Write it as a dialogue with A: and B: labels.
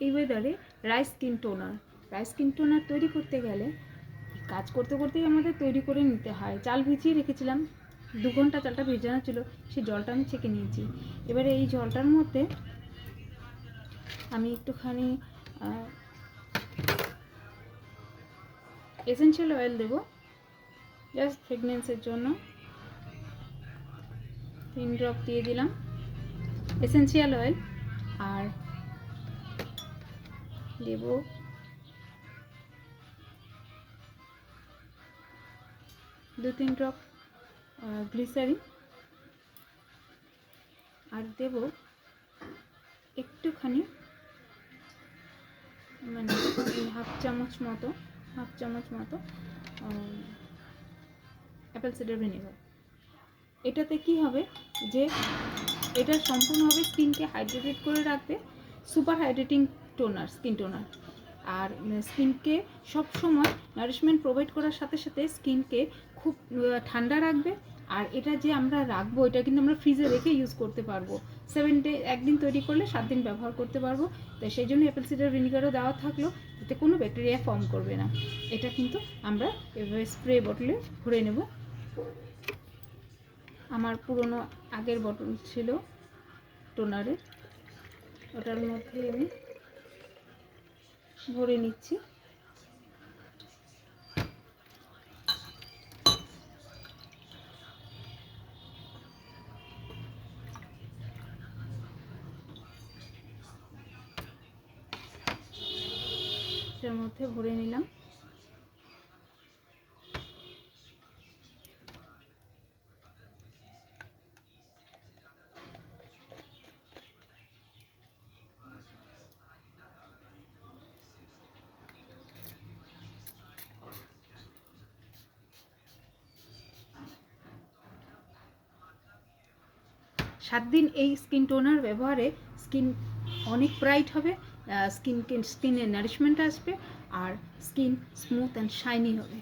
A: এই ওয়েদারে skin toner তৈরি করতে গেলে কাজ করতে করতেই আমাদের তৈরি করে নিতে হয়। চাল ভিজিয়ে রেখেছিলাম, 2 ঘন্টা চালটা ভেজানো ছিল, সেই জলটা আমি ছেঁকে নিয়েছি। এবারে এই জলটার মধ্যে আমি একটুখানি এসেনশিয়াল অয়েল দেবো, জাস্ট ফ্রেগনেন্সের জন্য 3 ড্রপ দিয়ে দিলাম এসেনশিয়াল অয়েল। আর দেব দু 3 ড্রপ গ্লিসারিন। আর দেব একটুখানি মানে হাফ চামচ মতো অ্যাপেল সিডার ভিনেগার। এটাতে কি হবে যে এটা সম্পূর্ণভাবে স্কিনকে হাইড্রেটেড করে রাখবে, super hydrating toner, skin toner. আর স্কিনকে সবসময় নারিশমেন্ট প্রোভাইড করার সাথে সাথে স্কিনকে খুব ঠান্ডা রাখবে। আর এটা যে আমরা রাখবো, এটা কিন্তু আমরা ফ্রিজে রেখে ইউজ করতে পারবো, 7 ডে, একদিন তৈরি করলে 7 দিন ব্যবহার করতে পারবো। তাই সেই জন্য অ্যাপেল সিডার ভিনিগারও দেওয়া থাকলো, এতে কোনো ব্যাকটেরিয়া ফর্ম করবে না। এটা কিন্তু আমরা এভাবে স্প্রে বটলে ভরে নেব। আমার পুরনো আগের বটল ছিল টোনারের, ওটার মধ্যে আমি ভরে নিচ্ছি। এটার মধ্যে ভরে নিলাম। সাত দিন এই স্কিন টোনার ব্যবহারে স্কিন অনেক ব্রাইট হবে, স্কিনে নারিশমেন্ট আসবে, আর স্কিন স্মুথ অ্যান্ড শাইনি হবে।